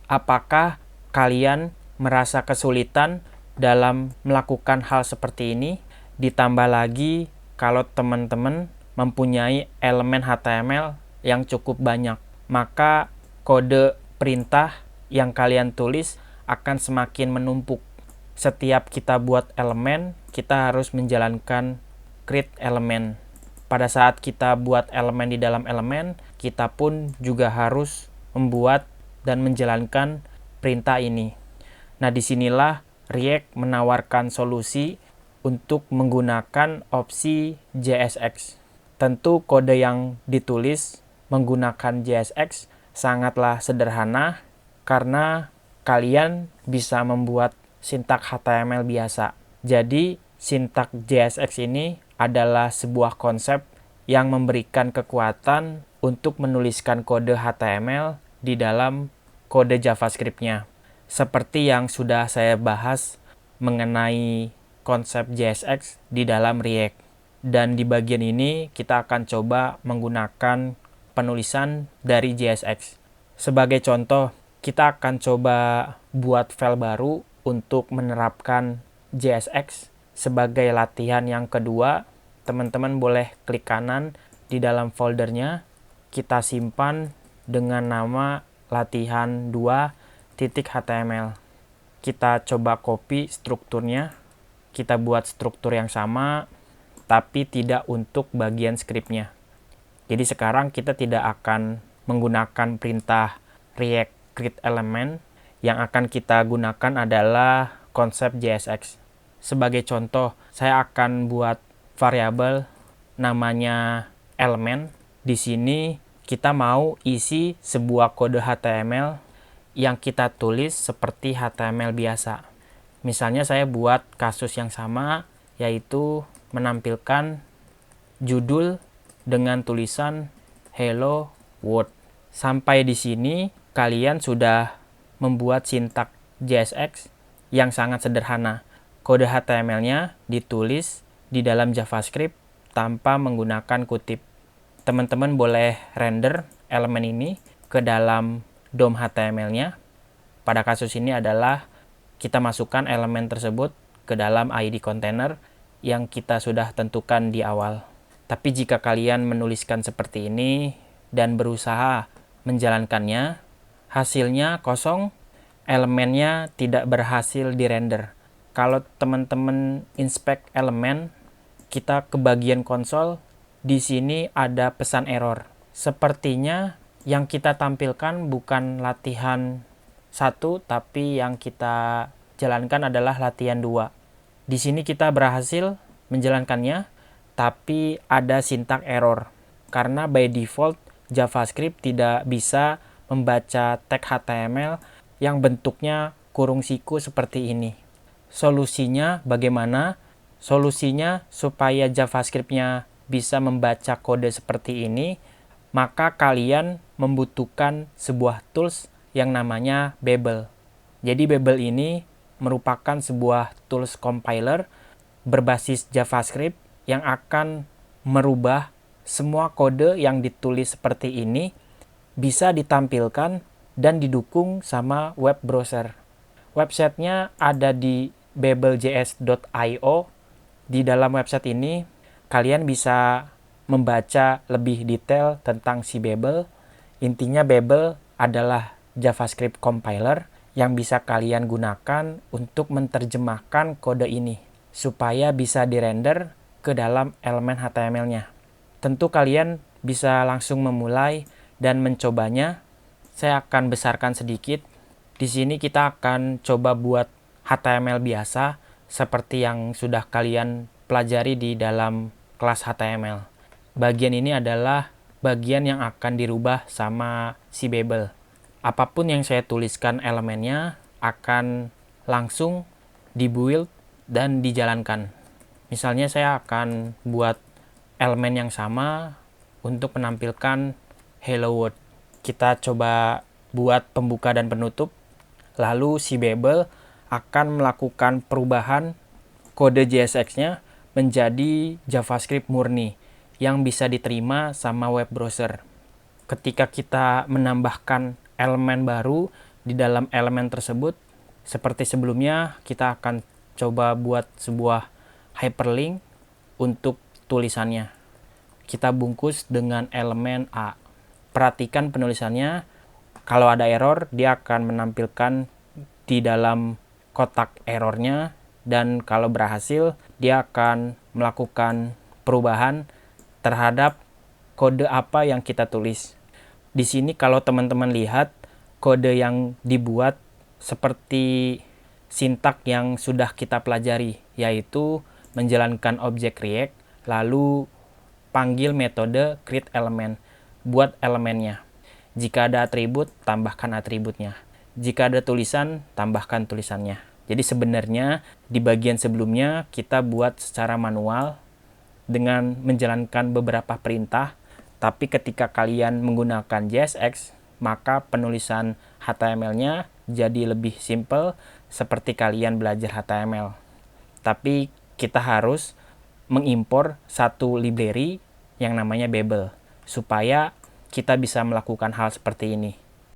Apakah kalian merasa kesulitan dalam melakukan hal seperti ini? Ditambah lagi kalau teman-teman mempunyai elemen HTML yang cukup banyak, maka kode perintah yang kalian tulis akan semakin menumpuk. Setiap kita buat elemen, kita harus menjalankan create elemen. Pada saat kita buat elemen di dalam elemen, kita pun juga harus membuat dan menjalankan perintah ini. Nah, disinilah React menawarkan solusi untuk menggunakan opsi JSX. Tentu kode yang ditulis menggunakan JSX sangatlah sederhana karena kalian bisa membuat sintak HTML biasa. Jadi, sintak JSX ini adalah sebuah konsep yang memberikan kekuatan untuk menuliskan kode HTML di dalam kode JavaScript-nya. Seperti yang sudah saya bahas mengenai konsep JSX di dalam React. Dan di bagian ini kita akan coba menggunakan penulisan dari JSX. Sebagai contoh, kita akan coba buat file baru untuk menerapkan JSX. Sebagai latihan yang kedua, teman-teman boleh klik kanan di dalam foldernya. Kita simpan dengan nama latihan 2.html. Kita coba copy strukturnya. Kita buat struktur yang sama, tapi tidak untuk bagian scriptnya. Jadi sekarang kita tidak akan menggunakan perintah React create element. Yang akan kita gunakan adalah konsep JSX. Sebagai contoh, saya akan buat variabel namanya element. Di sini kita mau isi sebuah kode HTML yang kita tulis seperti HTML biasa. Misalnya saya buat kasus yang sama, yaitu menampilkan judul dengan tulisan Hello World. Sampai di sini kalian sudah membuat sintak JSX yang sangat sederhana. Kode HTML-nya ditulis di dalam JavaScript tanpa menggunakan kutip. Teman-teman boleh render elemen ini ke dalam DOM HTML-nya. Pada kasus ini adalah kita masukkan elemen tersebut ke dalam ID container yang kita sudah tentukan di awal. Tapi jika kalian menuliskan seperti ini dan berusaha menjalankannya, hasilnya kosong, elemennya tidak berhasil dirender. Kalau teman-teman inspect elemen, kita ke bagian konsol, di sini ada pesan error. Sepertinya yang kita tampilkan bukan latihan 1, tapi yang kita jalankan adalah latihan 2. Di sini kita berhasil menjalankannya, tapi ada sintak error. Karena by default JavaScript tidak bisa membaca tag HTML yang bentuknya kurung siku seperti ini. Solusinya bagaimana? Solusinya supaya JavaScript-nya bisa membaca kode seperti ini, maka kalian membutuhkan sebuah tools yang namanya Babel. Jadi Babel ini merupakan sebuah tools compiler berbasis JavaScript yang akan merubah semua kode yang ditulis seperti ini bisa ditampilkan dan didukung sama web browser. Websitenya ada di babeljs.io. Di dalam website ini kalian bisa membaca lebih detail tentang si Babel. Intinya Babel adalah JavaScript compiler yang bisa kalian gunakan untuk menerjemahkan kode ini supaya bisa dirender ke dalam elemen HTML-nya. Tentu kalian bisa langsung memulai dan mencobanya. Saya akan besarkan sedikit. Di sini kita akan coba buat HTML biasa seperti yang sudah kalian pelajari di dalam kelas HTML. Bagian ini adalah bagian yang akan dirubah sama si Babel. Apapun yang saya tuliskan elemennya akan langsung dibuild dan dijalankan. Misalnya saya akan buat elemen yang sama untuk menampilkan Hello World. Kita coba buat pembuka dan penutup. Lalu si Babel akan melakukan perubahan kode JSX-nya menjadi JavaScript murni yang bisa diterima sama web browser. Ketika kita menambahkan elemen baru Di dalam elemen tersebut, seperti sebelumnya, kita akan coba buat sebuah hyperlink untuk tulisannya. Kita bungkus dengan elemen A. Perhatikan penulisannya, kalau ada error, dia akan menampilkan di dalam kotak errornya, dan kalau berhasil, dia akan melakukan perubahan terhadap kode apa yang kita tulis. Di sini kalau teman-teman lihat, kode yang dibuat seperti sintak yang sudah kita pelajari, yaitu menjalankan objek React, lalu panggil metode createElement, buat elemennya. Jika ada atribut, tambahkan atributnya. Jika ada tulisan, tambahkan tulisannya. Jadi sebenarnya di bagian sebelumnya kita buat secara manual dengan menjalankan beberapa perintah, tapi ketika kalian menggunakan JSX, maka penulisan HTML-nya jadi lebih simple seperti kalian belajar HTML. Tapi kita harus mengimpor satu library yang namanya Babel supaya kita bisa melakukan hal seperti ini.